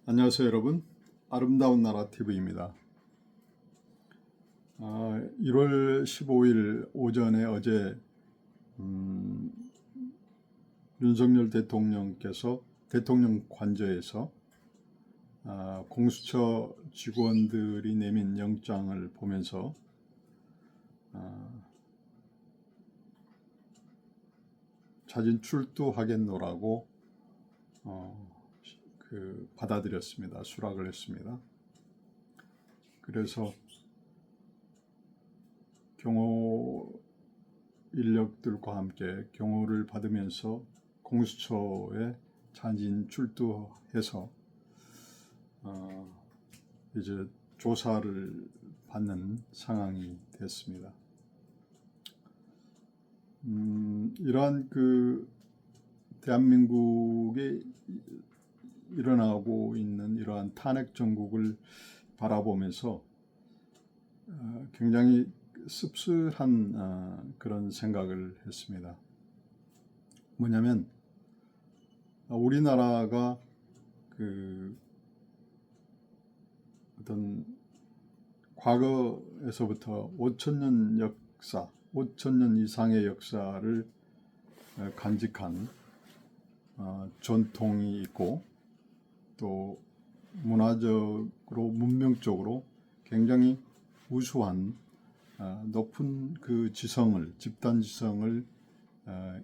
안녕하세요 여러분, 아름다운 나라 TV입니다. 1월 15일 오전에 어제 윤석열 대통령께서 대통령 관저에서 공수처 직원들이 내민 영장을 보면서 자진 출두하겠노라고 받아들였습니다. 수락을 했습니다. 그래서 경호 인력들과 함께 경호를 받으면서 공수처에 자진 출두해서 이제 조사를 받는 상황이 됐습니다. 이러한 대한민국에 일어나고 있는 이러한 탄핵 정국을 바라보면서 굉장히 씁쓸한 그런 생각을 했습니다. 뭐냐면 우리나라가 어떤 과거에서부터 5,000년 역사, 5,000년 이상의 역사를 간직한 전통이 있고 또 문화적으로 문명적으로 굉장히 우수한 높은 집단 지성을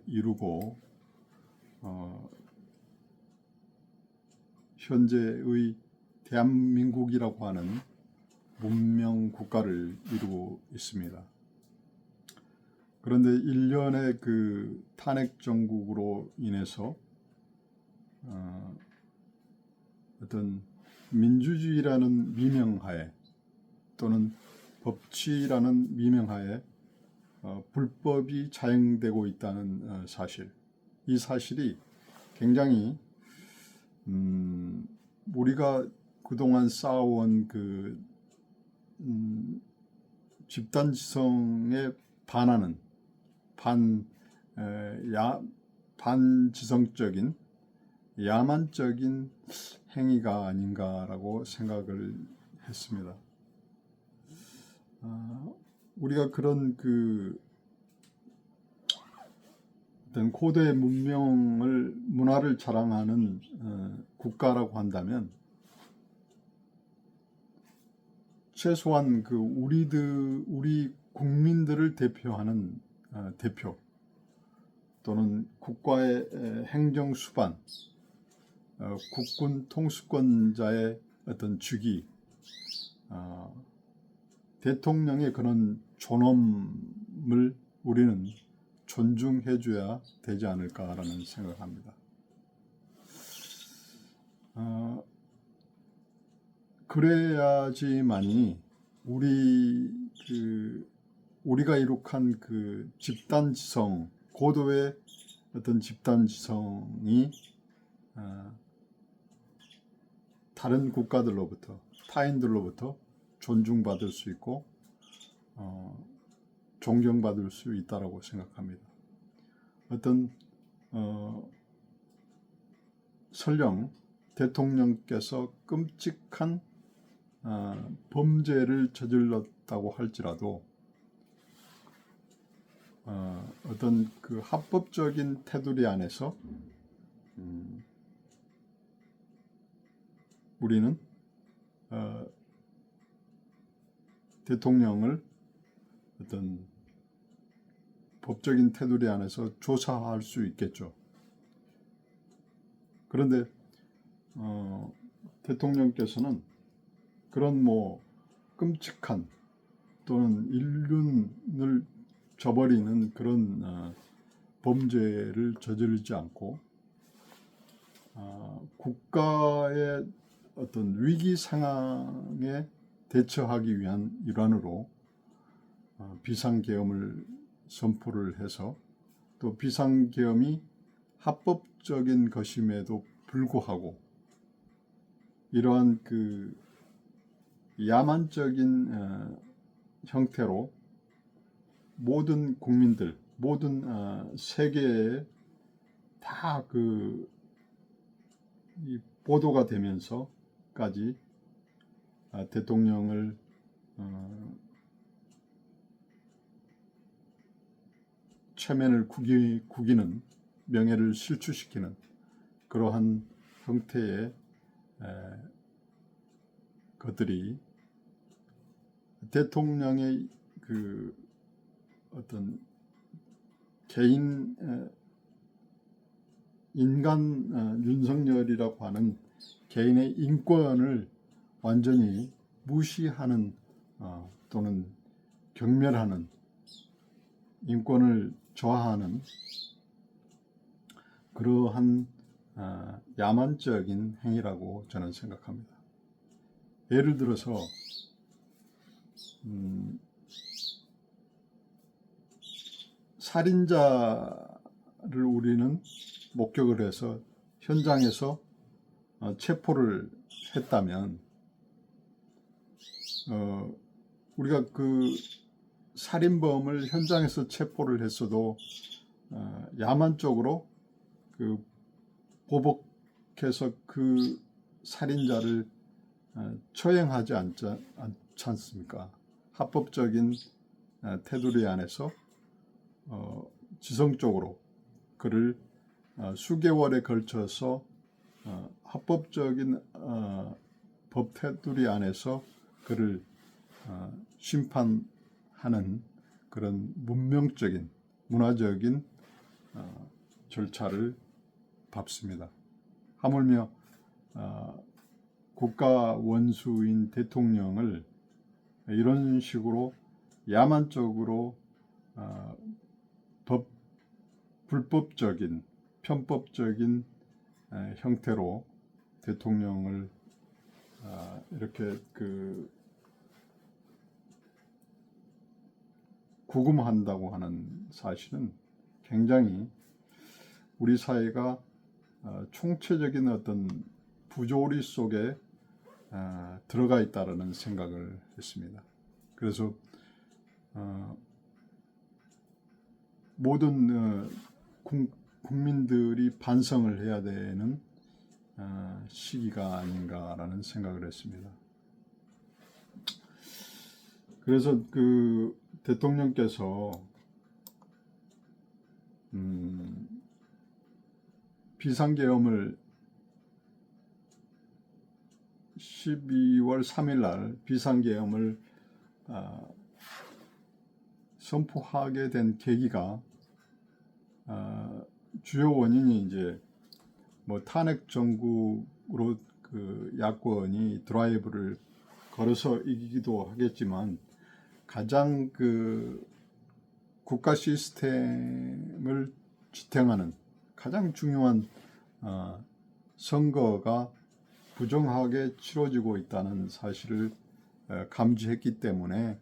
이루고 현재의 대한민국이라고 하는 문명 국가를 이루고 있습니다. 그런데 일련의 탄핵 정국으로 인해서 어떤 민주주의라는 미명하에 또는 법치라는 미명하에 불법이 자행되고 있다는 사실, 이 사실이 굉장히 우리가 그동안 쌓아온 집단지성에 반하는 반지성적인 야만적인 행위가 아닌가라고 생각을 했습니다. 우리가 그런 어떤 고대 문화를 자랑하는 국가라고 한다면 최소한 우리 국민들을 대표하는 대표 또는 국가의 행정 수반, 국군 통수권자의 어떤 주기, 대통령의 그런 존엄을 우리는 존중해줘야 되지 않을까라는 생각을 합니다. 그래야지만이 우리가 이룩한 집단지성, 고도의 어떤 집단지성이 다른 국가들로부터, 타인들로부터 존중받을 수 있고 존경받을 수 있다고 생각합니다. 어떤 설령 대통령께서 끔찍한 범죄를 저질렀다고 할지라도 어떤 합법적인 테두리 안에서 우리는 대통령을 어떤 법적인 테두리 안에서 조사할 수 있겠죠. 그런데 대통령께서는 그런 끔찍한 또는 인륜을 저버리는 그런 범죄를 저지르지 않고 국가의 어떤 위기 상황에 대처하기 위한 일환으로 비상계엄을 선포를 해서 또 비상계엄이 합법적인 것임에도 불구하고 이러한 야만적인 형태로 모든 국민들, 모든 세계에 다 보도가 되면서 때까지 대통령을 체면을 구기는, 명예를 실추시키는 그러한 형태의 것들이 대통령의 그 어떤 개인 인간 윤석열이라고 하는 개인의 인권을 완전히 무시하는 또는 경멸하는, 인권을 저하하는 그러한 야만적인 행위라고 저는 생각합니다. 예를 들어서 살인자를 우리는 목격을 해서 현장에서 체포를 했다면 우리가 그 살인범을 현장에서 체포를 했어도 야만적으로 그 보복해서 그 살인자를 처형하지 않지 않습니까? 합법적인 테두리 안에서 지성적으로 그를 수개월에 걸쳐서 합법적인 법 테두리 안에서 그를 심판하는 그런 문명적인, 문화적인 절차를 밟습니다. 하물며 국가 원수인 대통령을 이런 식으로 야만적으로 불법적인, 편법적인 형태로 대통령을 이렇게 구금한다고 하는 사실은 굉장히 우리 사회가 총체적인 어떤 부조리 속에 들어가 있다라는 생각을 했습니다. 그래서 모든 국민들이 반성을 해야 되는 시기가 아닌가라는 생각을 했습니다. 그래서 그 대통령께서 비상계엄을 12월 3일 날 비상계엄을 선포하게 된 계기가 주요 원인이 이제 뭐 탄핵 정국으로 그 야권이 드라이브를 걸어서 이기기도 하겠지만 가장 그 국가 시스템을 지탱하는 가장 중요한 선거가 부정하게 치러지고 있다는 사실을 감지했기 때문에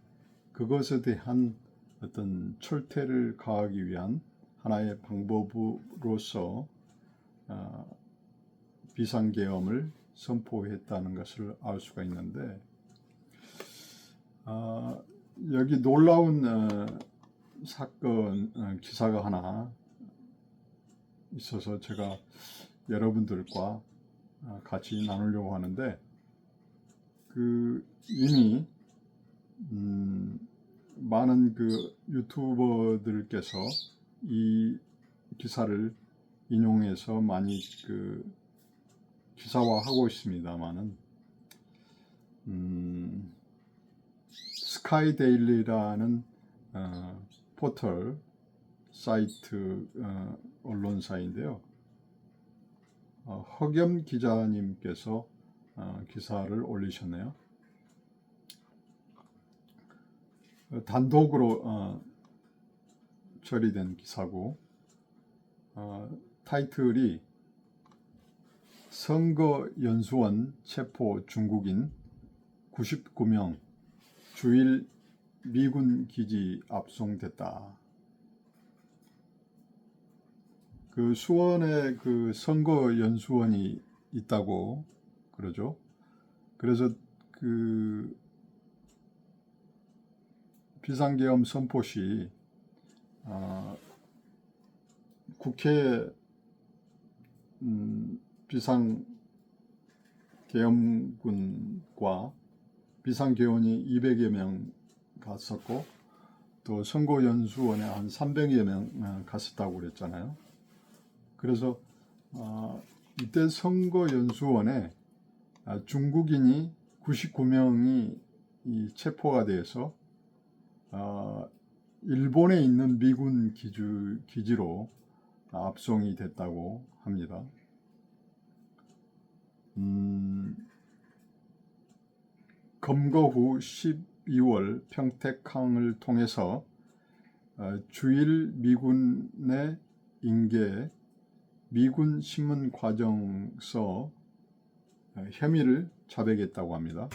그것에 대한 어떤 철퇴를 가하기 위한 하나의 방법으로서 비상계엄을 선포했다는 것을 알 수가 있는데 여기 놀라운 사건 기사가 하나 있어서 제가 여러분들과 같이 나누려고 하는데 이미 많은 그 유튜버들께서 이 기사를 인용해서 많이 그 기사화하고 있습니다만은 스카이데일리라는 포털 사이트 언론사인데요. 허겸 기자님께서 기사를 올리셨네요. 단독으로 처리된 기사고 타이틀이 선거연수원 체포 중국인 99명 주일 미군 기지 압송됐다. 그 수원에 그 선거연수원이 있다고 그러죠. 그래서 그 비상계엄 선포 시 국회 비상 계엄군과 비상계원이 200여 명 갔었고 또 선거연수원에 한 300여 명 갔었다고 그랬잖아요. 그래서 이때 선거연수원에 중국인이 99명이 체포가 돼서 일본에 있는 미군 기지로 압송이 됐다고 합니다. 검거 후 12월 평택항을 통해서 주일 미군의 인계 미군 신문 과정서 혐의를 자백했다고 합니다.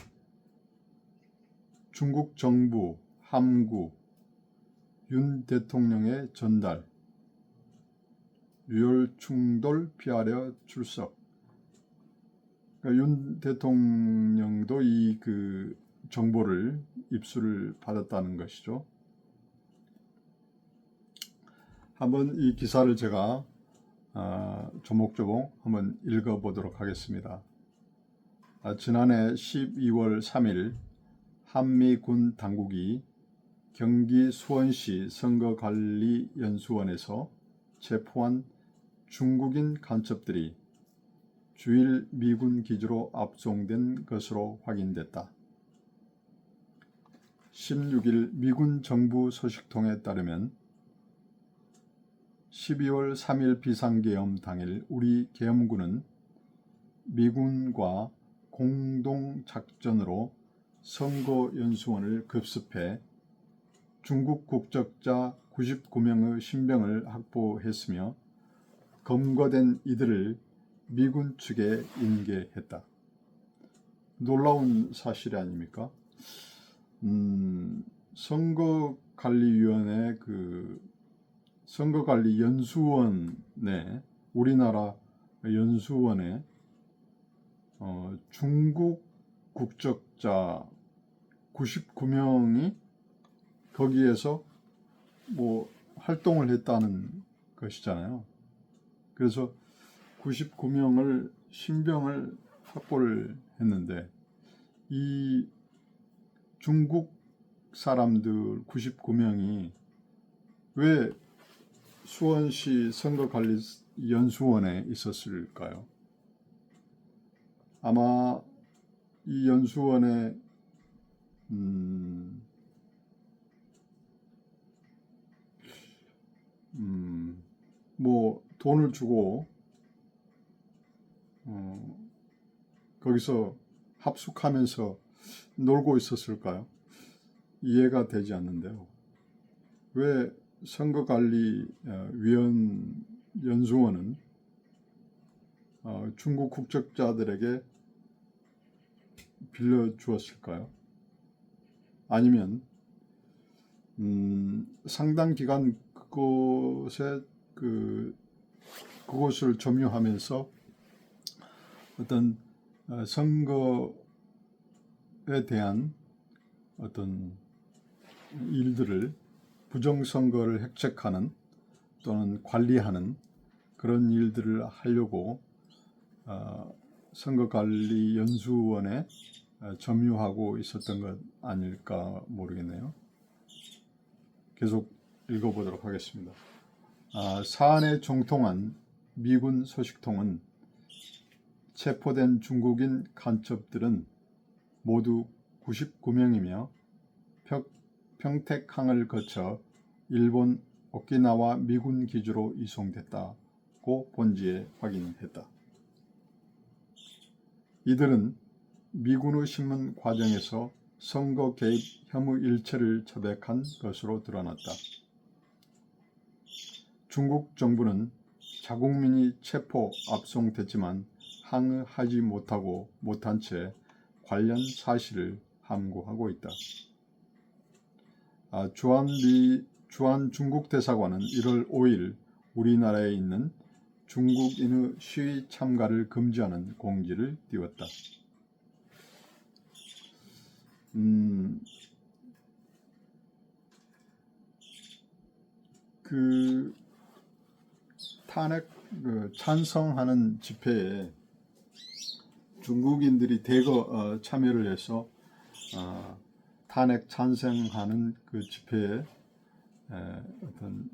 중국 정부, 함구, 윤 대통령의 전달, 유혈 충돌 피하려 출석. 그러니까 윤 대통령도 이 정보를 입수를 받았다는 것이죠. 한번 이 기사를 제가 조목조목 한번 읽어보도록 하겠습니다. 지난해 12월 3일 한미군 당국이 경기 수원시 선거관리연수원에서 체포한 중국인 간첩들이 주일 미군 기지로 압송된 것으로 확인됐다. 16일 미군 정부 소식통에 따르면 12월 3일 비상계엄 당일 우리 계엄군은 미군과 공동작전으로 선거연수원을 급습해 중국 국적자 99명의 신병을 확보했으며 검거된 이들을 미군 측에 인계했다. 놀라운 사실 아닙니까? 선거관리위원회 선거관리연수원에 우리나라 연수원에 중국 국적자 99명이 거기에서 활동을 했다는 것이잖아요. 그래서 99명을 신병을 확보를 했는데 이 중국 사람들 99명이 왜 수원시 선거관리연수원에 있었을까요? 아마 이 연수원에 돈을 주고 거기서 합숙하면서 놀고 있었을까요? 이해가 되지 않는데요. 왜 선거관리위원 연수원은 중국 국적자들에게 빌려주었을까요? 아니면 상당 기간 그곳을 점유하면서 어떤 선거에 대한 어떤 일들을 부정선거를 획책하는 또는 관리하는 그런 일들을 하려고 선거관리연수원에 점유하고 있었던 것 아닐까 모르겠네요. 계속 읽어보도록 하겠습니다. 사안에 종통한 미군 소식통은 체포된 중국인 간첩들은 모두 99명이며 평택항을 거쳐 일본 오키나와 미군 기지로 이송됐다고 본지에 확인했다. 이들은 미군의 신문 과정에서 선거 개입 혐의 일체를 자백한 것으로 드러났다. 중국 정부는 자국민이 체포, 압송됐지만 항의하지 못한 채 관련 사실을 함구하고 있다. 주한 중국 대사관은 1월 5일 우리나라에 있는 중국인의 시위 참가를 금지하는 공지를 띄웠다. 탄핵 찬성하는 집회에 중국인들이 대거 참여를 해서 탄핵 찬성하는 그 집회에 어떤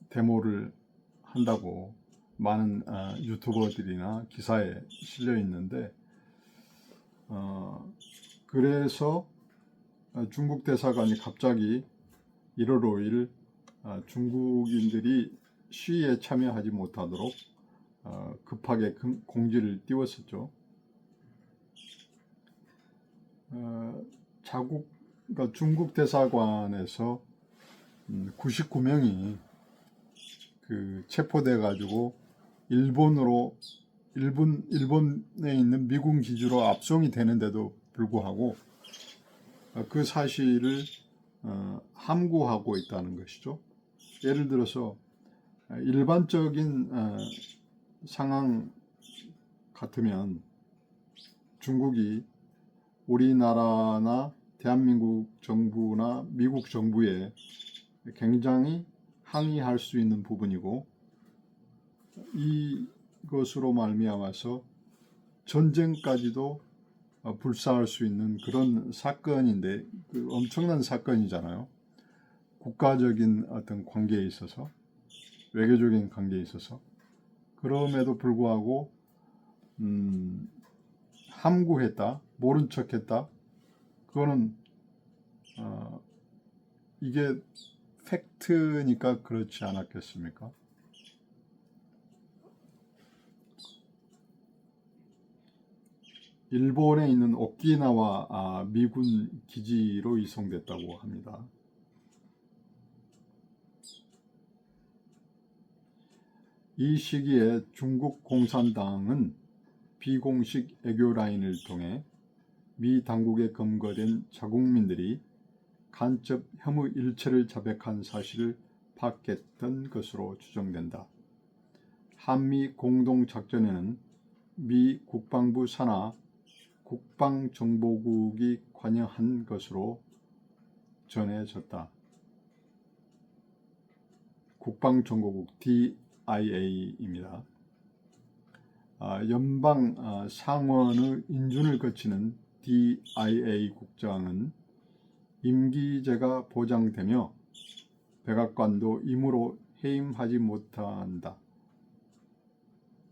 데모를 한다고 많은 유튜버들이나 기사에 실려 있는데, 그래서 중국 대사관이 갑자기 1월 5일 중국인들이 시위에 참여하지 못하도록 급하게 공지를 띄웠었죠. 그러니까 중국 대사관에서 99명이 체포돼 가지고 일본에 있는 미군 기지로 압송이 되는데도 불구하고 그 사실을 함구하고 있다는 것이죠. 예를 들어서 일반적인 상황 같으면 중국이 우리나라나 대한민국 정부나 미국 정부에 굉장히 항의할 수 있는 부분이고, 이것으로 말미암아서 전쟁까지도 불사할 수 있는 그런 사건인데, 엄청난 사건이잖아요. 국가적인 어떤 관계에 있어서, 외교적인 관계에 있어서. 그럼에도 불구하고 함구했다, 모른 척했다, 그거는 이게 팩트니까 그렇지 않았겠습니까? 일본에 있는 오키나와 미군 기지로 이송됐다고 합니다. 이 시기에 중국 공산당은 비공식 애교 라인을 통해 미 당국에 검거된 자국민들이 간첩 혐의 일체를 자백한 사실을 파악했던 것으로 추정된다. 한미 공동작전에는 미 국방부 산하 국방정보국이 관여한 것으로 전해졌다. 국방정보국 DIA입니다. 연방 상원의 인준을 거치는 DIA 국장은 임기제가 보장되며 백악관도 임으로 해임하지 못한다.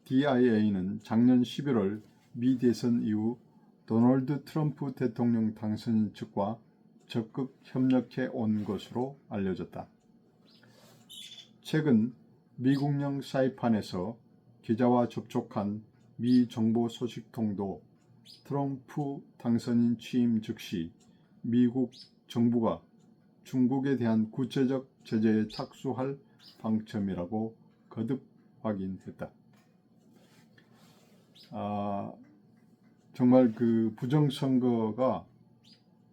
DIA는 작년 11월 미 대선 이후 도널드 트럼프 대통령 당선인 측과 적극 협력해 온 것으로 알려졌다. 최근 미국령 사이판에서 기자와 접촉한 미 정보 소식통도 트럼프 당선인 취임 즉시 미국 정부가 중국에 대한 구체적 제재에 착수할 방침이라고 거듭 확인했다. 정말 그 부정선거가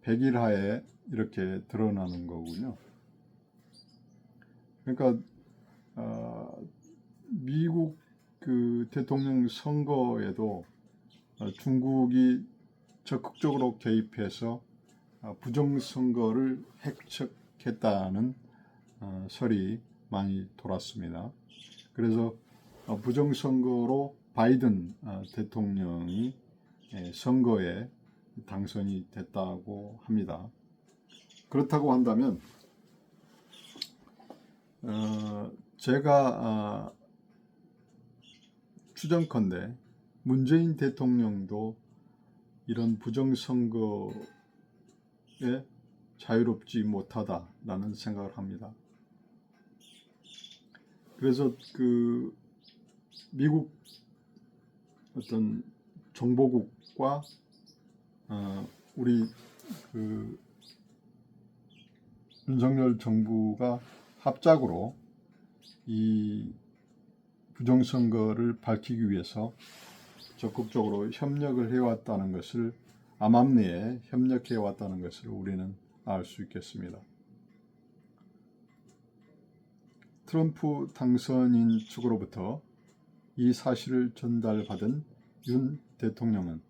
100일 하에 이렇게 드러나는 거군요. 그러니까 미국 그 대통령 선거에도 중국이 적극적으로 개입해서 부정선거를 획책했다는 설이 많이 돌았습니다. 그래서 부정선거로 바이든 대통령이 선거에 당선이 됐다고 합니다. 그렇다고 한다면 제가 추정컨대 문재인 대통령도 이런 부정선거에 자유롭지 못하다라는 생각을 합니다. 그래서 그 미국 어떤 정보국과 우리 그 윤석열 정부가 합작으로 이 부정선거를 밝히기 위해서 적극적으로 협력을 해왔다는 것을, 암암리에 협력해왔다는 것을 우리는 알 수 있겠습니다. 트럼프 당선인 측으로부터 이 사실을 전달받은 윤 대통령은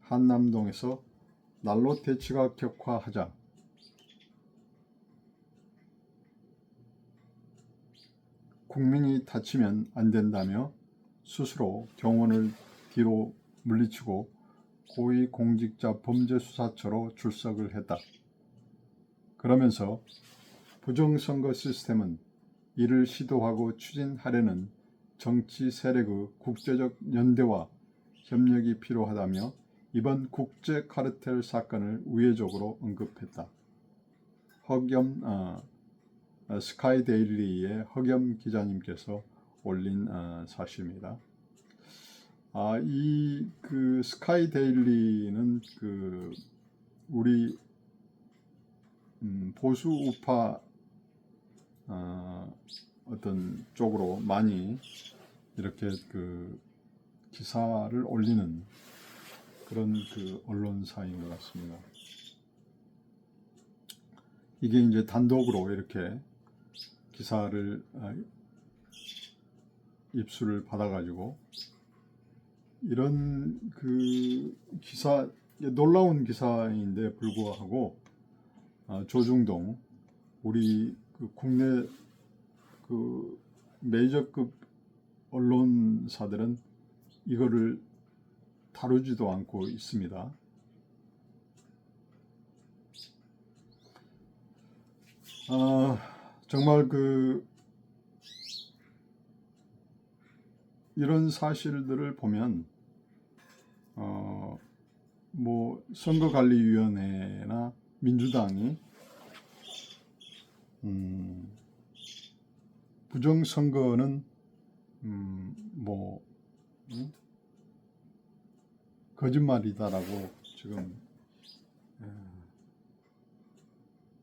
한남동에서 난로 대치가 격화하자 국민이 다치면 안 된다며 스스로 경호원을 뒤로 물리치고 고위공직자 범죄수사처로 출석을 했다. 그러면서 부정선거 시스템은 이를 시도하고 추진하려는 정치 세력의 국제적 연대와 협력이 필요하다며 이번 국제 카르텔 사건을 우회적으로 언급했다. 스카이데일리의 허겸 기자님께서 올린 사실입니다. 이 스카이데일리는 우리 보수 우파 어떤 쪽으로 많이 이렇게 기사를 올리는 그런 언론사인 것 같습니다. 이게 이제 단독으로 이렇게 기사를 입수를 받아가지고 이런 기사, 놀라운 기사인데 불구하고 조중동 우리 국내 메이저급 언론사들은 이거를 다루지도 않고 있습니다. 정말 이런 사실들을 보면 선거관리위원회나 민주당이 부정선거는 거짓말이다라고 지금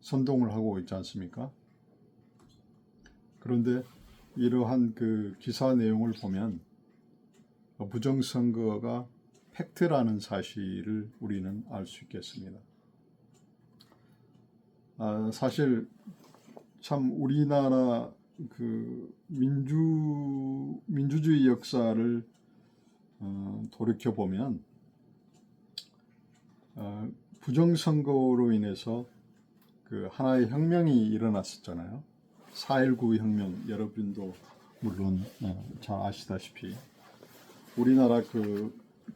선동을 하고 있지 않습니까? 그런데 이러한 기사 내용을 보면 부정선거가 팩트라는 사실을 우리는 알 수 있겠습니다. 사실 참 우리나라 민주주의 역사를 돌이켜 보면 부정선거로 인해서 하나의 혁명이 일어났었잖아요. 4.19 혁명, 여러분도 물론 잘 아시다시피 우리나라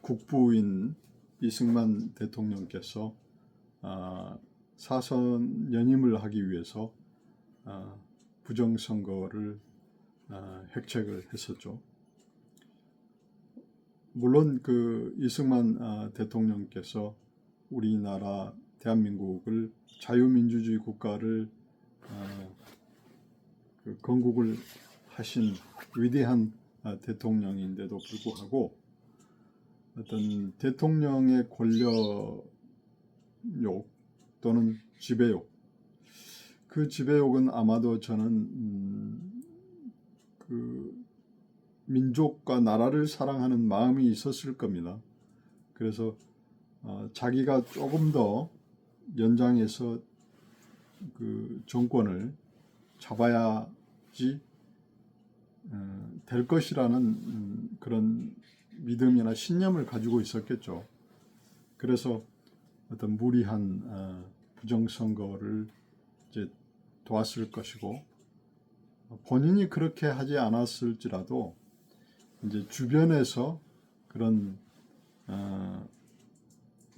국부인 이승만 대통령께서 사선 연임을 하기 위해서 부정선거를 획책을 했었죠. 물론 이승만 대통령께서 우리나라 대한민국을 자유민주주의 국가를 건국을 하신 위대한 대통령인데도 불구하고 어떤 대통령의 권력욕 또는 지배욕, 그 지배욕은 아마도 저는 민족과 나라를 사랑하는 마음이 있었을 겁니다. 그래서 자기가 조금 더 연장해서 정권을 잡아야지 될 것이라는 그런 믿음이나 신념을 가지고 있었겠죠. 그래서 어떤 무리한 부정선거를 이제 도왔을 것이고, 본인이 그렇게 하지 않았을지라도 이제 주변에서 그런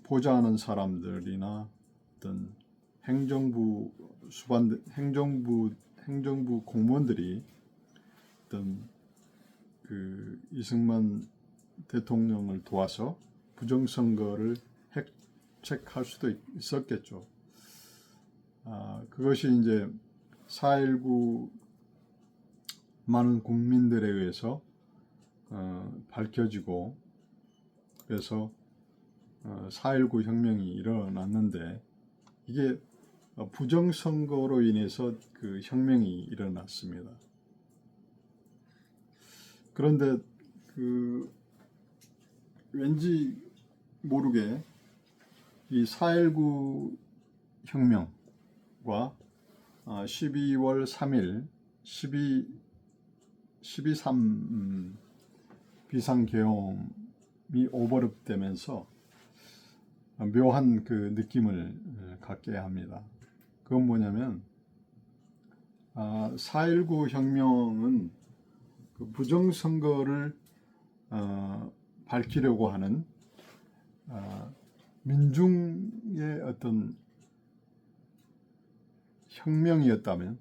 보좌하는 사람들이나 어떤 행정부 공무원들이 어떤 이승만 대통령을 도와서 부정선거를 획책할 수도 있었겠죠. 그것이 이제 4.19 많은 국민들에 의해서 밝혀지고, 그래서 4.19 혁명이 일어났는데, 이게 부정선거로 인해서 혁명이 일어났습니다. 그런데 왠지 모르게 이 4.19 혁명과 12월 3일 12.3 비상계엄이 오버랩되면서 묘한 느낌을 갖게 합니다. 그건 뭐냐면 4.19 혁명은 부정선거를 밝히려고 하는 민중의 어떤 혁명이었다면,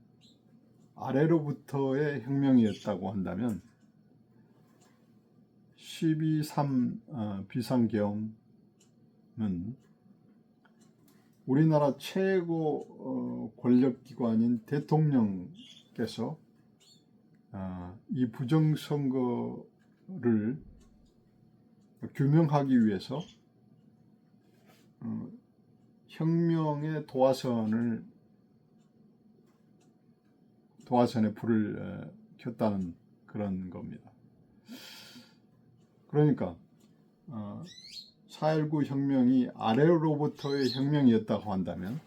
아래로부터의 혁명이었다고 한다면 12.3 비상계엄은 우리나라 최고 권력기관인 대통령께서 이 부정선거를 규명하기 위해서 혁명의 도화선에 불을 켰다는 그런 겁니다. 그러니까 4.19 혁명이 아래로부터의 혁명이었다고 한다면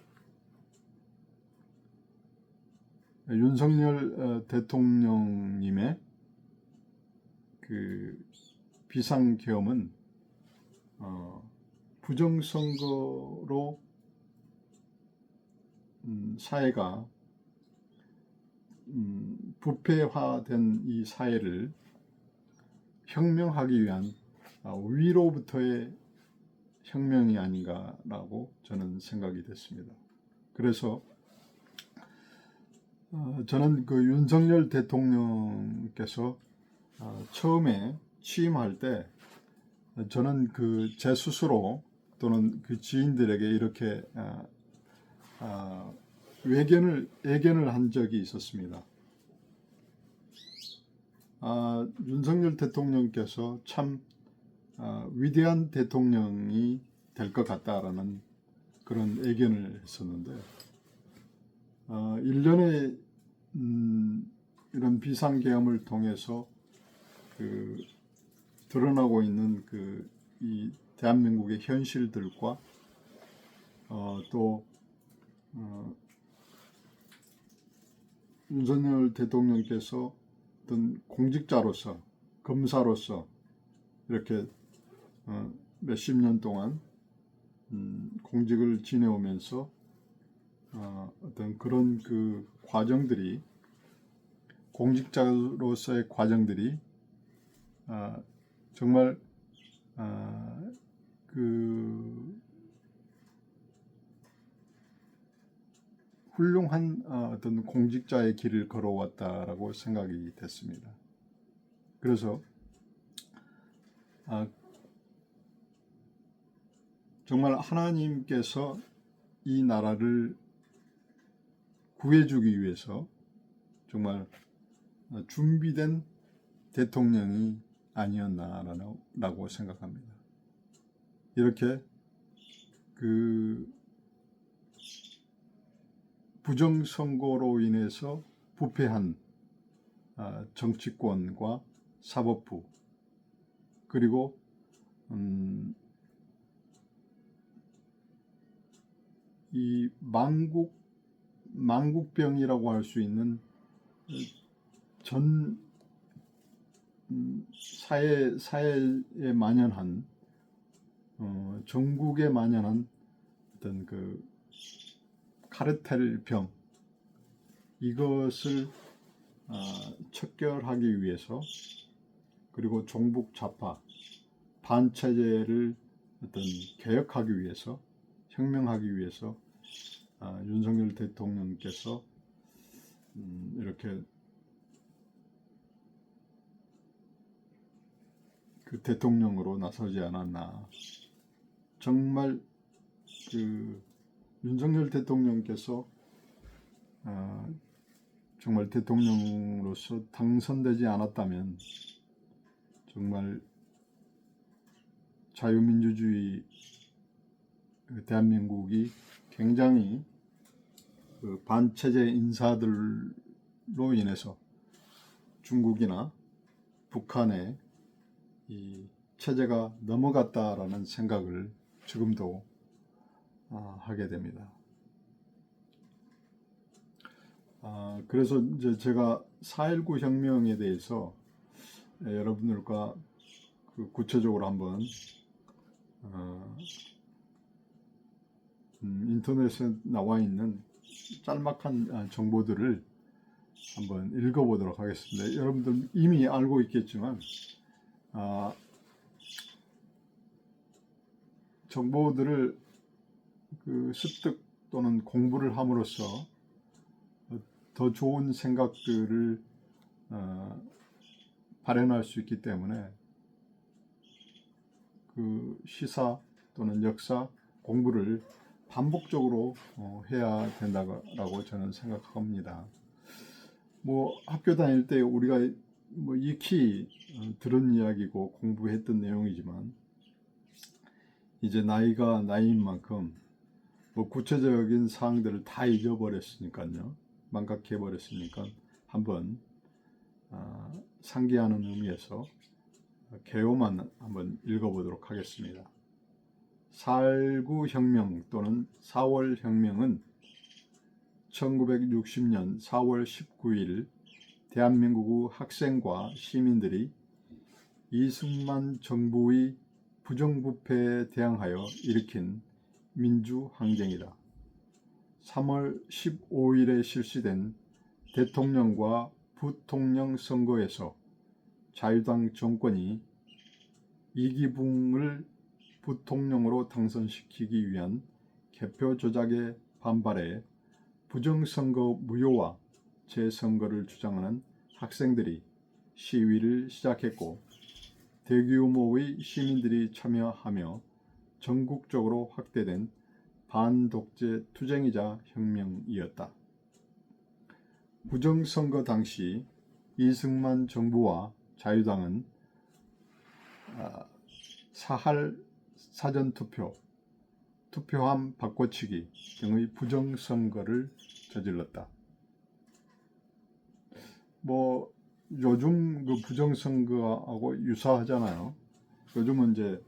윤석열 대통령님의 그 비상계엄은 부정선거로 사회가 부패화된 이 사회를 혁명하기 위한 위로부터의 혁명이 아닌가라고 저는 생각이 됐습니다. 그래서 저는 그 윤석열 대통령께서 처음에 취임할 때 저는 그 제 스스로 또는 그 지인들에게 이렇게 예견을 한 적이 있었습니다. 윤석열 대통령께서 참 위대한 대통령이 될 것 같다라는 그런 예견을 했었는데, 일련의 이런 비상계엄을 통해서 드러나고 있는 이 대한민국의 현실들과 또 윤석열 대통령께서 어떤 공직자로서, 검사로서 이렇게 몇십 년 동안 공직을 지내오면서 어떤 그런 그 과정들이, 공직자로서의 과정들이 정말 훌륭한 어떤 공직자의 길을 걸어왔다라고 생각이 됐습니다. 그래서 정말 하나님께서 이 나라를 구해주기 위해서 정말 준비된 대통령이 아니었나라고 생각합니다. 이렇게 부정선거로 인해서 부패한 정치권과 사법부, 그리고 이 망국병이라고 할 수 있는 전 사회에 만연한, 전국에 만연한 어떤 그 카르텔병, 이것을 척결하기 위해서, 그리고 종북 좌파 반체제를 어떤 개혁하기 위해서, 혁명하기 위해서 윤석열 대통령께서 이렇게 그 대통령으로 나서지 않았나. 정말 윤석열 대통령께서 정말 대통령으로서 당선되지 않았다면 정말 자유민주주의 대한민국이 굉장히 반체제 인사들로 인해서 중국이나 북한의 이 체제가 넘어갔다라는 생각을 지금도 하게 됩니다. 그래서 이제 제가 4.19 혁명에 대해서 여러분들과 구체적으로 한번 인터넷에 나와 있는 짤막한 정보들을 한번 읽어보도록 하겠습니다. 여러분들 이미 알고 있겠지만 정보들을 습득 또는 공부를 함으로써 더 좋은 생각들을 발현할 수 있기 때문에 시사 또는 역사 공부를 반복적으로 해야 된다고 저는 생각합니다. 학교 다닐 때 우리가 익히 들은 이야기고 공부했던 내용이지만 이제 나이가 나이인 만큼 구체적인 사항들을 다 잊어버렸으니까요. 망각해버렸으니까 한번 상기하는 의미에서 개요만 한번 읽어보도록 하겠습니다. 4.19 혁명 또는 4월 혁명은 1960년 4월 19일 대한민국 학생과 시민들이 이승만 정부의 부정부패에 대항하여 일으킨 민주항쟁이다. 3월 15일에 실시된 대통령과 부통령 선거에서 자유당 정권이 이기붕을 부통령으로 당선시키기 위한 개표 조작에 반발해 부정선거 무효와 재선거를 주장하는 학생들이 시위를 시작했고 대규모의 시민들이 참여하며 전국적으로 확대된 반독재 투쟁이자 혁명이었다. 부정선거 당시 이승만 정부와 자유당은 사할 사전투표, 투표함 바꿔치기 등의 부정선거를 저질렀다. 요즘 부정선거하고 유사하잖아요. 요즘은 이제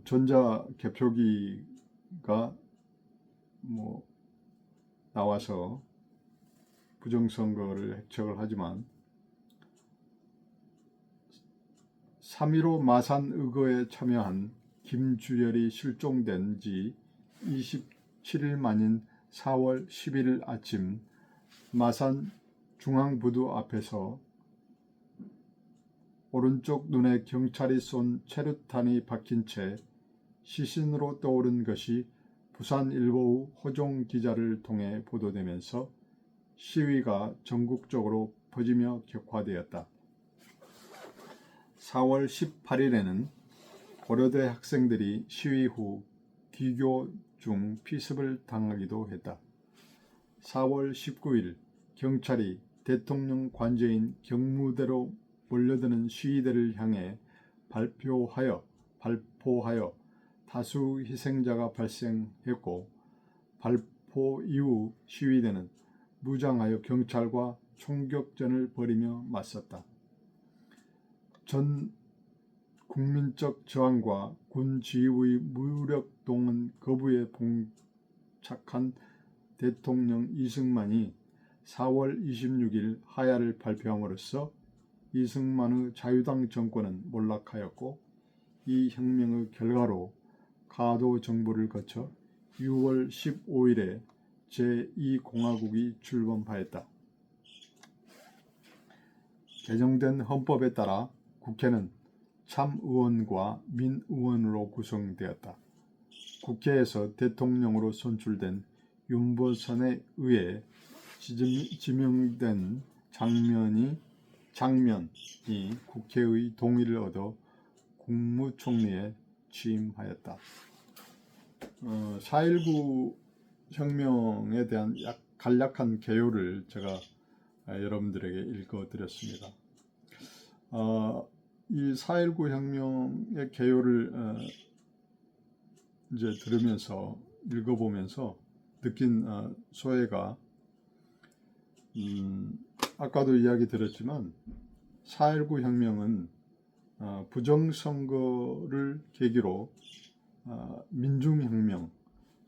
전자 개표기가 나와서 부정선거를 핵척을 하지만 3.15 마산 의거에 참여한 김주열이 실종된 지 27일 만인 4월 11일 아침 마산 중앙부두 앞에서 오른쪽 눈에 경찰이 쏜 체류탄이 박힌 채 시신으로 떠오른 것이 부산일보의 호종 기자를 통해 보도되면서 시위가 전국적으로 퍼지며 격화되었다. 4월 18일에는 고려대 학생들이 시위 후 귀교 중 피습을 당하기도 했다. 4월 19일 경찰이 대통령 관저인 경무대로 몰려드는 시위대를 향해 발포하여 다수 희생자가 발생했고 발포 이후 시위대는 무장하여 경찰과 총격전을 벌이며 맞섰다. 전 국민적 저항과 군 지휘부의 무력 동원 거부에 봉착한 대통령 이승만이 4월 26일 하야를 발표함으로써 이승만의 자유당 정권은 몰락하였고 이 혁명의 결과로 가도 정부를 거쳐 6월 15일에 제2공화국이 출범하였다. 개정된 헌법에 따라 국회는 참의원과 민의원으로 구성되었다. 국회에서 대통령으로 선출된 윤보선에 의해 지명된 장면이 국회의 동의를 얻어 국무총리에 취임하였다. 4.19 혁명에 대한 간략한 개요를 제가 여러분들에게 읽어드렸습니다. 이 4.19 혁명의 개요를 이제 들으면서 읽어보면서 느낀 소회가 아까도 이야기 드렸지만 4.19 혁명은 부정선거를 계기로 민중혁명,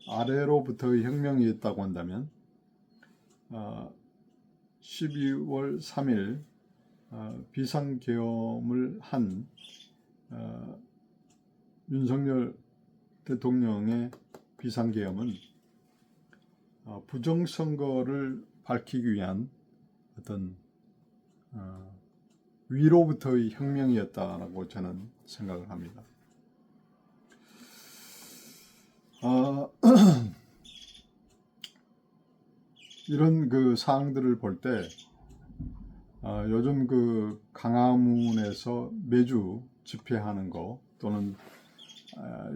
아래로부터의 혁명이었다고 한다면 12월 3일 비상계엄을 한 윤석열 대통령의 비상계엄은 부정선거를 밝히기 위한 어떤 위로부터의 혁명이었다라고 저는 생각을 합니다. 어, 이런 그 사항들을 볼 때 요즘 그 광화문에서 매주 집회하는 거 또는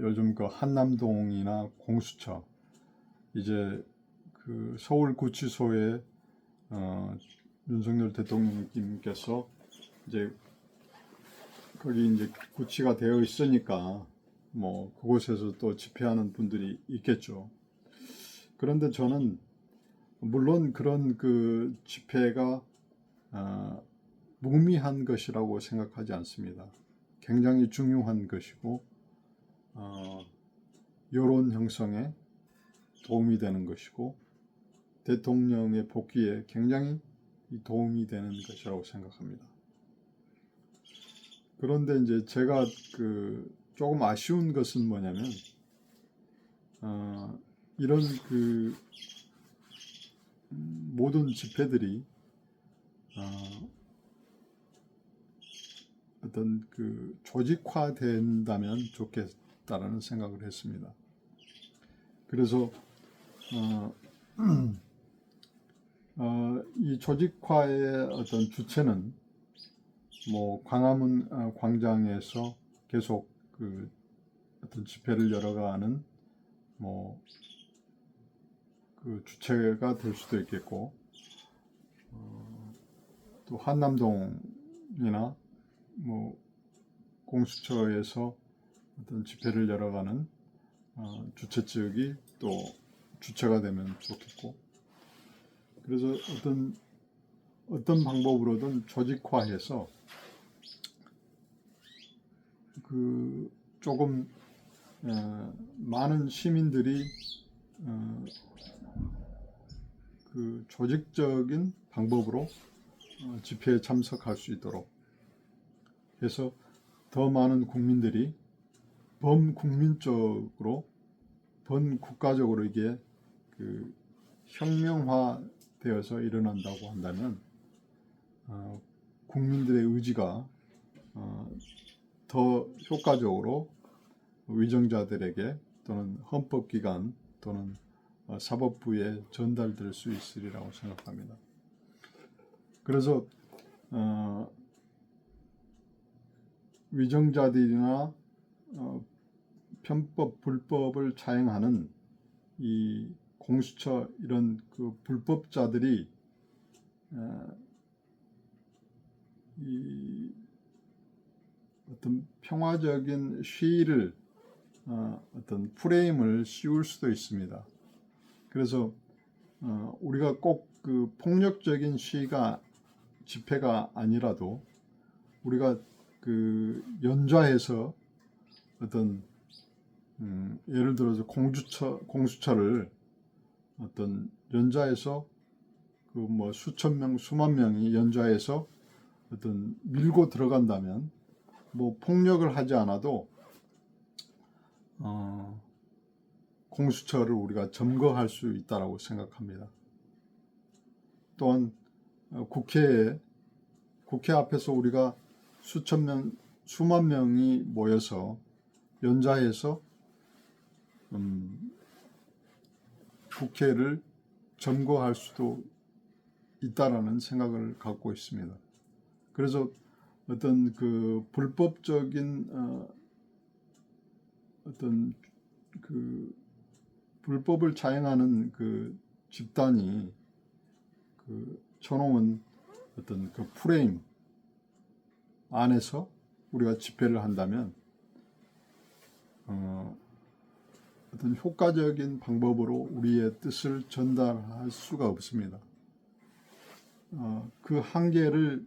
요즘 그 한남동이나 공수처 이제 그 서울구치소에 윤석열 대통령님께서 이제 거기 이제 구치가 되어 있으니까 뭐 그곳에서 또 집회하는 분들이 있겠죠. 그런데 저는 물론 그런 그 집회가 무의미한 것이라고 생각하지 않습니다. 굉장히 중요한 것이고 여론 형성에 도움이 되는 것이고 대통령의 복귀에 굉장히 도움이 되는 것이라고 생각합니다. 그런데 이제 제가 그 조금 아쉬운 것은 뭐냐면 이런 그 모든 집회들이 어떤 그 조직화된다면 좋겠다라는 생각을 했습니다. 그래서 이 조직화의 어떤 주체는 뭐 광화문 광장에서 계속 그 어떤 집회를 열어가는 뭐 그 주체가 될 수도 있겠고 또 한남동이나 뭐 공수처에서 어떤 집회를 열어가는 주최 측이 또 주체가 되면 좋겠고 그래서 어떤 방법으로든 조직화해서 그 조금 많은 시민들이 그 조직적인 방법으로 집회에 참석할 수 있도록 해서 더 많은 국민들이 범국민적으로 범국가적으로 이게 그 혁명화되어서 일어난다고 한다면 국민들의 의지가 더 효과적으로 위정자들에게 또는 헌법기관 또는 사법부에 전달될 수 있으리라고 생각합니다. 그래서 위정자들이나 편법, 불법을 자행하는 이 공수처 이런 그 불법자들이 이 어떤 평화적인 시위를 어떤 프레임을 씌울 수도 있습니다. 그래서 우리가 꼭 그 폭력적인 시위가 집회가 아니라도 우리가 그 연좌해서 어떤 예를 들어서 공수처를 어떤 연좌해서 그 뭐 수천 명, 수만 명이 연좌해서 어떤 밀고 들어간다면 뭐 폭력을 하지 않아도 공수처를 우리가 점거할 수 있다라고 생각합니다. 또한 국회 앞에서 우리가 수천 명, 수만 명이 모여서 연좌해서 국회를 점거할 수도 있다라는 생각을 갖고 있습니다. 그래서 어떤 그 불법적인 어떤 그 불법을 자행하는 그 집단이 그 쳐놓은 어떤 그 프레임 안에서 우리가 집회를 한다면 어떤 효과적인 방법으로 우리의 뜻을 전달할 수가 없습니다. 그 한계를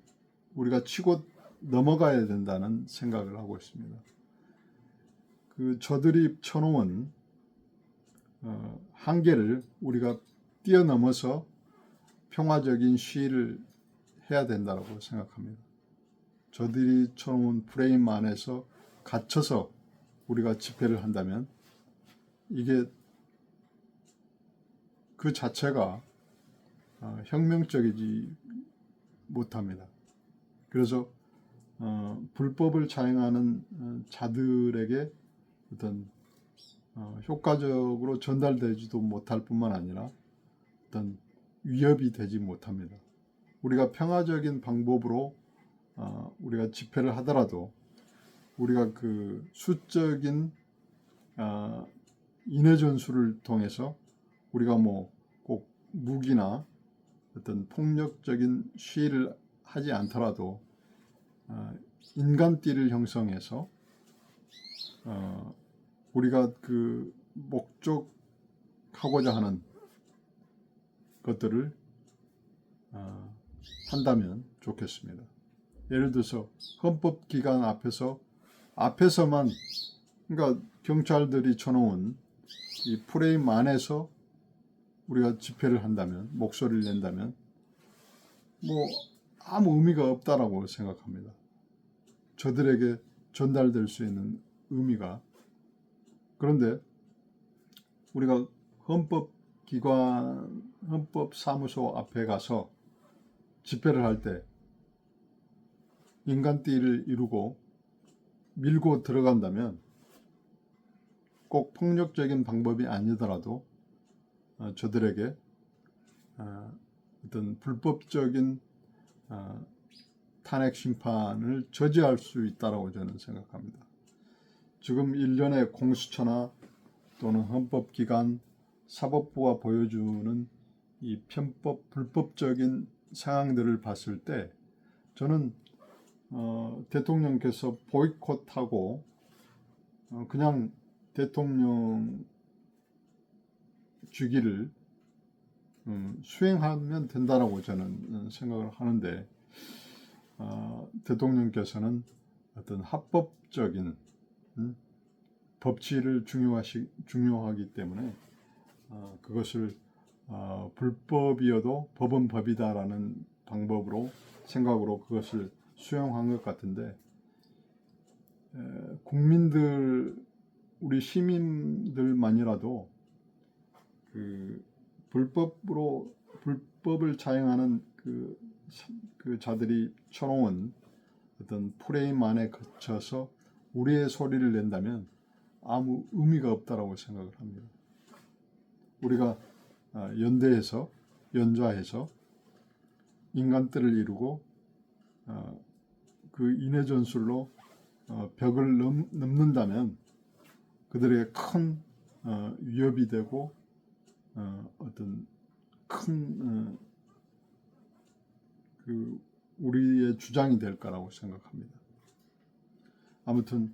우리가 치고 넘어가야 된다는 생각을 하고 있습니다. 그 저들이 쳐놓은 한계를 우리가 뛰어넘어서 평화적인 시위를 해야 된다고 생각합니다. 저들이 쳐놓은 프레임 안에서 갇혀서 우리가 집회를 한다면 이게 그 자체가 혁명적이지 못합니다. 그래서 불법을 자행하는 자들에게 어떤 효과적으로 전달되지도 못할 뿐만 아니라 어떤 위협이 되지 못합니다. 우리가 평화적인 방법으로 우리가 집회를 하더라도 우리가 그 수적인 인해 전술을 통해서 우리가 뭐 꼭 무기나 어떤 폭력적인 시위를 하지 않더라도 인간띠를 형성해서 우리가 그 목적하고자 하는 것들을 한다면 좋겠습니다. 예를 들어서 헌법기관 앞에서만 그러니까 경찰들이 쳐놓은 이 프레임 안에서 우리가 집회를 한다면, 목소리를 낸다면 뭐 아무 의미가 없다라고 생각합니다. 저들에게 전달될 수 있는 의미가. 그런데 우리가 헌법사무소 앞에 가서 집회를 할 때 인간띠를 이루고 밀고 들어간다면 꼭 폭력적인 방법이 아니더라도 저들에게 어떤 불법적인 탄핵 심판을 저지할 수 있다고 저는 생각합니다. 지금 일련의 공수처나 또는 헌법기관, 사법부가 보여주는 이 편법, 불법적인 상황들을 봤을 때 저는 대통령께서 보이콧하고 그냥 대통령 주기를 수행하면 된다라고 저는 생각을 하는데 대통령께서는 어떤 합법적인 법치를 중요하기 때문에 그것을 불법이어도 법은 법이다라는 생각으로 그것을 수용한 것 같은데 국민들, 우리 시민들만이라도 그 불법을 자행하는 그 자들이 쳐놓은 어떤 프레임 안에 거쳐서 우리의 소리를 낸다면 아무 의미가 없다라고 생각을 합니다. 우리가 연좌해서 인간들을 이루고 그 인해 전술로 벽을 넘는다면 그들에게 큰 위협이 되고 어떤 큰 우리의 주장이 될 거라고 생각합니다. 아무튼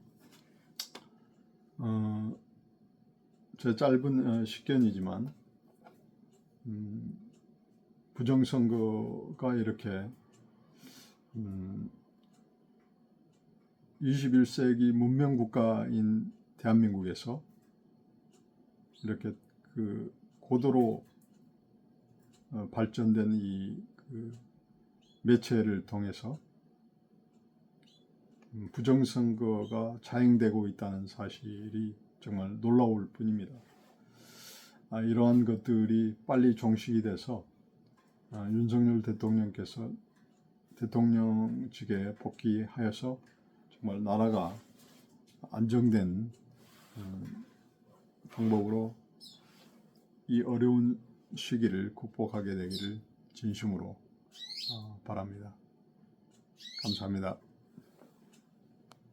제 짧은 식견이지만 부정선거가 이렇게 21세기 문명국가인 대한민국에서 이렇게 그 고도로 발전된 이 매체를 통해서 부정선거가 자행되고 있다는 사실이 정말 놀라울 뿐입니다. 이러한 것들이 빨리 종식이 돼서 윤석열 대통령께서 대통령직에 복귀하여서 정말 나라가 안정된 방법으로 이 어려운 시기를 극복하게 되기를 진심으로 바랍니다. 감사합니다.